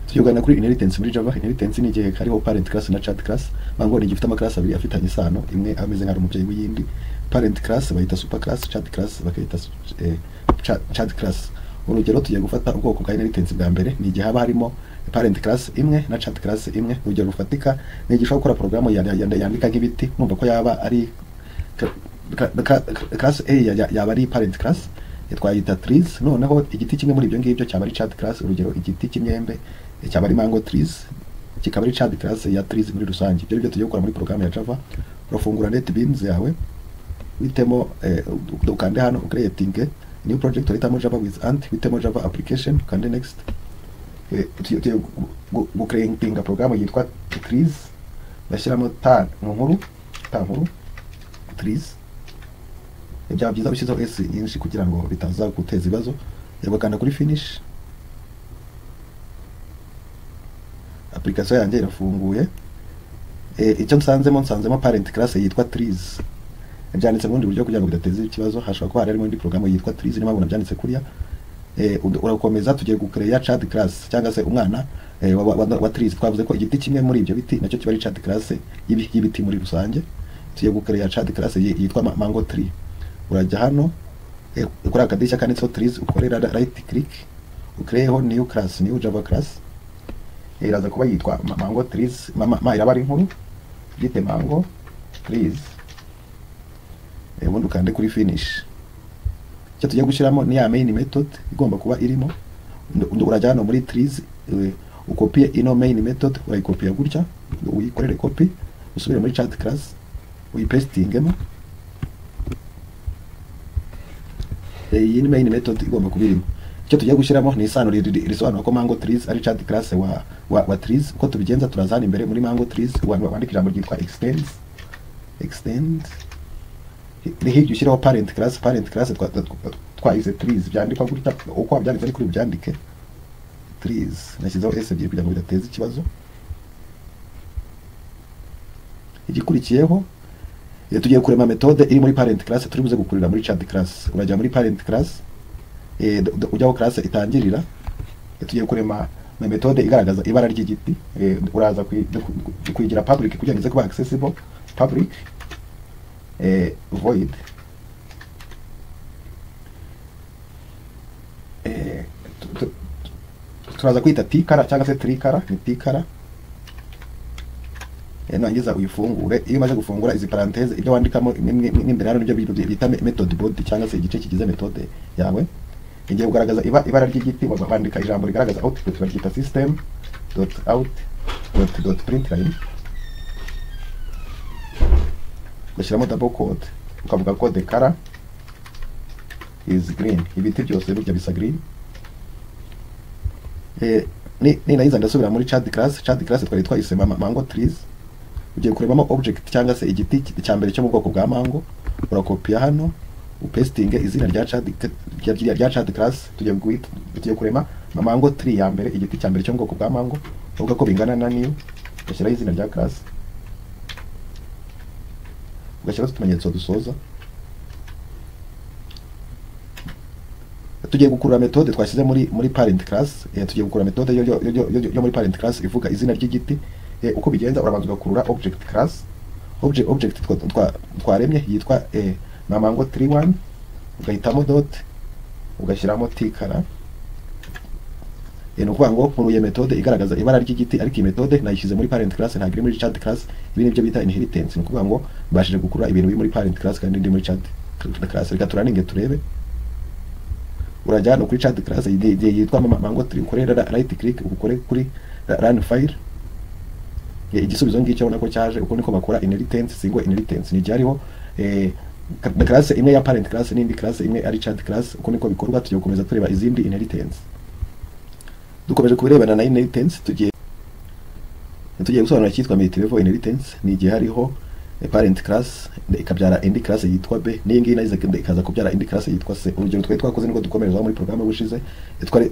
Tuyogana kuri inheritance muri Java. Inheritance ni igihe hariho parent class na child class. Mango ni gifite amaclass abiri afitanye isano, imwe ameze nka umubyeyi w'iyindi. Parent class bayita super class, child class bakayita child class. Urugero tugiye gufata ubwoko bwa inheritance bwa mbere ni igihe haba harimo parent class imwe na child class imwe. Urugero rufatika ni igihe gukora programu yandika nk'ibiti, numva ko yaba ari class A yaba ari parent class, twayita trees. Noneho igiti kimwe muri ibyo ngibyo cyaba ari child class. Urugero igiti cy'imyembe cyaba ari mango trees, kikaba ari child class ya trees muri rusange. Ibyo byo tugiye gukora muri programu ya Java. Urafungura NetBeans yawe, witemo ukande hano creating new project, witemo Java with Ant, witemo Java application, ukande next. Tugiye gucreatinga programu yitwa trees, bashyiramo ta nkuru trees. Ibyo byiza bishyizeho s yinshi kugira ngo bitaza guteza ibibazo. Yagakanda kuri finish. Application yanjye irafunguye. Icyo nsanzemo parent class yitwa trees. Byanditse mu bundi buryo kugira ngo bidateze ikibazo. Hashobora kuba harimo indi programu yitwa trees, niba mubona byanditse kuriya. Urakomeza tugiye gucreate child class cyangwa se umwana wa trees. Twavuze ko igiti kimwe muri ibyo biti nacyo kiba ari child class y'ibiti muri rusange. Tugiye gucreate child class yitwa mango tree. Urajya hano ukora akadirishya kanditseho trees, ukorera right click, ucreateho new class, new Java class. Iraza kuba yitwa mango trees. Iraba ari nkuru, gite mango trees. Ubundi ukande kuri finish. Icyo tugiye gushyiramo ni ya main method igomba kuba irimo. Urajya hano muri trees, ukopie ino main method, urayikopia gutya, uyikorere copy, usubire muri child class, uyipastingemo. Iyi ni main method igomba kuba irimo. Icyo tugiye gushyiramo ni isano risobanura ko mango trees ari child class wa trees. Uko tubigenza turazana imbere muri mango trees, wandika ijambo ryitwa extend. Hirya ushyiraho parent class twayize trees, byandikwa gutya uko wabyanditse ari kuri byandike trees. Nashyizeho s ebyiri kugira ngo bidateza ikibazo. Igikurikiyeho tugiye kurema methode iri muri parent class turi buze gukurira muri child class. Urajya muri parent class, ujyaho class itangirira. Tugiye kurema methode igaragaza ibara ry'igiti. Uraza kuyigira public kugira ngo ize kuba accessible. Public void turaza kwita t-color cyangwa se tree-color. Ni t-color. Nangiza uyifungure. Iyo umaze gufungura izi parenthese, ibyo wandikamo n'imbere hano nibyo bita method body cyangwa se igice kigize methode yawe. Igiye kugaragaza ibara ry'igiti, wandika ijambo rigaragaza output, baryita system.out.println. Ugashyiramo double quote, ukavuga ko the color is green. Ibiti byose bijya bisa green. Nayiza ndasubira muri child class. Child class twari twayise mango trees. Ugiye kurebamo object cyangwa se igiti cya mbere cyo mu bwoko bwa mango. Urakopia hano, upasting izina rya child class. Tugiye kurema mango tree ya mbere, igiti cya mbere cyo mu bwoko bwa mango. Uvuga ko bingana na new, ugashyiraho izina rya class, ugashyiraho utumenyetso dusoza. Tugiye gukurura methode twashyize muri parent class. Tugiye gukurura methode yo muri parent class ivuga izina ry'igiti. Uko bigenza urabanza ugakurura object class. Object twaremye yitwa mango tree 1, ugahitamo dot, ugashyiramo t-color. Ni ukuvuga ngo nkuruye methode igaragaza ibara ry'igiti, ariko iyi methode nayishyize muri parent class, ntabwo iri muri child class. Ibi nibyo bita inheritance. Ni ukuvuga ngo mbashije gukurura ibintu biri muri parent class kandi ndi muri child class. Reka turaninge turebe. Urajya hano kuri child class yitwa mango tree, ukorera right click, ukore kuri run file. Igisubizo ngicyo ubona ko cyaje. Uko niko bakora inheritance, single inheritance. Ni hariho class imwe ya parent class n'indi class imwe ari child class. Uko niko bikorwa. Tugiye gukomeza tureba izindi inheritance. Dukomeje kubirebana na inheritance, tugiye gusobanura cyitwa multilevel inheritance. Ni igihe hariho parent class ikabyara indi class yitwa B, n'iyi ngiyi nayo ikaza kubyara indi class yitwa C. Urugero twari twakoze niko dukomereza muri programme bushize. Twari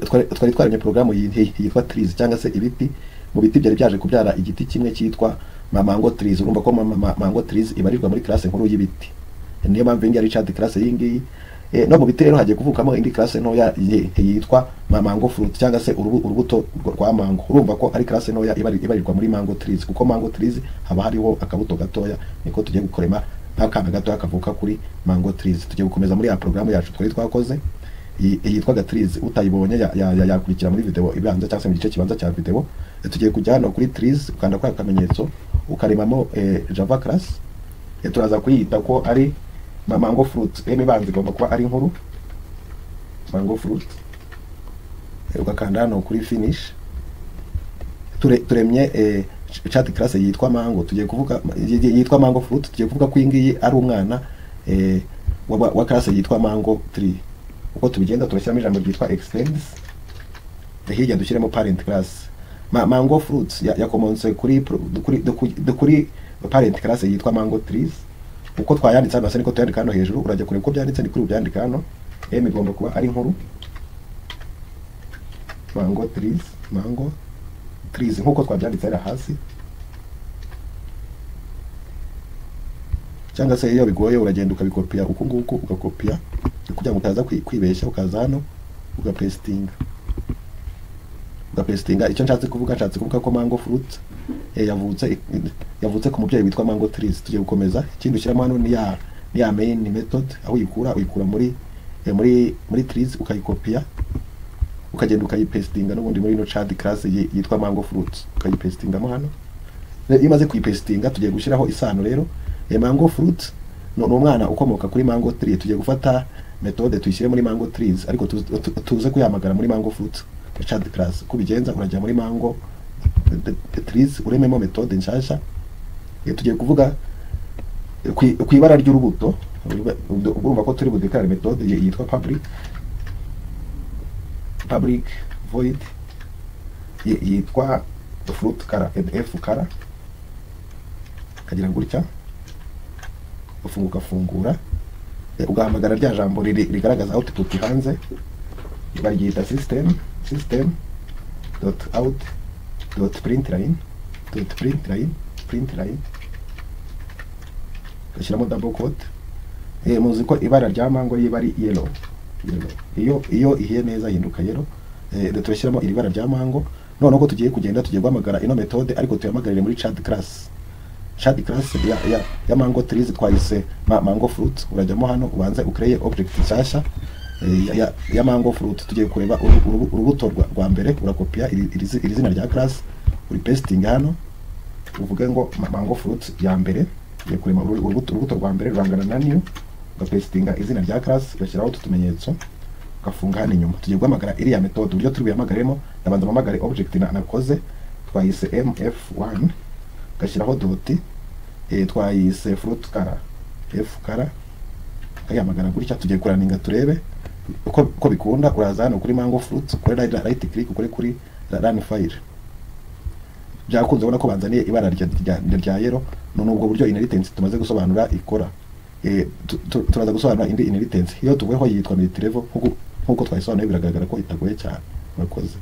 twaranye programme yitwa trees cyangwa se ibiti. Mu biti byari byaje kubyara igiti kimwe cyitwa mango trees. Urumva ko mango trees ibarirwa muri class nkuru y'ibiti. Niyo mpamvu iyi ari child class. Iyi ngiyi no mu biti rero hagiye kuvukamo indi classe ntoya yitwa mango fruit cyangwa se urubuto rwa mango. Urumva ko ari classe ntoya ibarirwa muri mango trees, kuko mango trees haba hariho akabuto gatoya, niko tugiye gukorema nk'akana gato kavuka kuri mango trees. Tugiye gukomeza muri ya programme yacu twari twakoze yitwa trees. Utayibonye yakurikira muri video ibanza cyangwa se mu gice kibanza cya video. Tugiye kujya hano kuri trees, ukanda kwa akamenyetso ukaremamo java class. Turaza kuyita ko ari mango fruit. Ibanza igomba kuba ari nkuru mango fruit, ugakanda hano kuri finish. Turemye chat class yitwa mango. Tugiye kuvuga yitwa mango fruit, tugiye kuvuga ko ingiyi ari umwana wa class yitwa mango tree. Uko tubigenda turashyiramo ijambo ryitwa extends, hirya dushyiremo parent class. Mango fruits yakomonse kuri parent class yitwa mango trees. Uko twayanditse hano niko tuyandika hano hejuru, urajya kureba uko byanditse ni kuri ubyandika hano. Igomba kuba ari nkuru mango trees nkuko twabyanditse hano hasi, cyangwa se iyo bigoye uragenda ukabikopiya uko nguko, ugakopiya kugira ngo utaza kwibeshya, ukaza hano ugapestinga. Icyo nshatse kuvuga ko mango fruit yavutse ku mubyeyi witwa mango trees. Tugiye gukomeza. Ikindi ushyiramo hano ni ya main method, aho uyikura muri trees, ukayikopiya ukagenda ukayipestinga n'ubundi muri no child class yitwa mango fruit, ukayipestingamo hano. Iyo imaze kuyipestinga tugiye gushyiraho isano rero. Mango fruit ni umwana ukomoka kuri mango tree. Tugiye gufata methode tuyishyire muri mango trees, ariko tuze kuyamagara muri mango fruit child class. Kubigenza urajya muri mango trees, urememo methode nshasha. Tugiye kuvuga ku ibara ry'urubuto. Urumva ko turi budekare methode yitwa public void yitwa fruit color f color. Kagira gutya fungura, ugahamagara rya jambo rigaragaza output hanze, baryita system.out.println gashyiramo double quote. Muzi ko ibara rya mango riba ari yellow. Iyo ihiye neza hinduka yellow. Turashyiramo iri bara rya mango. Noneho ko tugiye guhamagara ino methode, ariko tuyamagarire muri child class ya mango trees. Twayise mango fruit. Urajyamo hano ubanze ukreye object nshyashya ya mango fruit. Tugiye kureba urubuto rwa mbere, urakopiya iri zina rya class, uri pasting hano, uvuge ngo mango fruit ya mbere. Tugiye kureba urubuto rwa mbere rurangana na new, ugapastinga izina rya class, ugashyiraho utumenyetso, ugafunga hano inyuma. Tugiye guhamagara iriya methode. Uburyo turi buyamagaremo, ndabanza mpamagare object nakoze, twayise mf1, gashyiraho dot, twayise fruit color f color, kayamagara gutya. Tugiye kuraninga turebe uko bikunda. Uraza hano kuri mango fruit, ukore right click, ukore kuri run file. Byakunze ubona ko banzaniye ibara rya yellow. None ubwo buryo inheritance tumaze gusobanura ikora. Turaza gusobanura indi inheritance. Iyo tuvuyeho yitwa multilevel, nkuko twayisobanuye biragaragara ko itagoye cyane. Murakoze.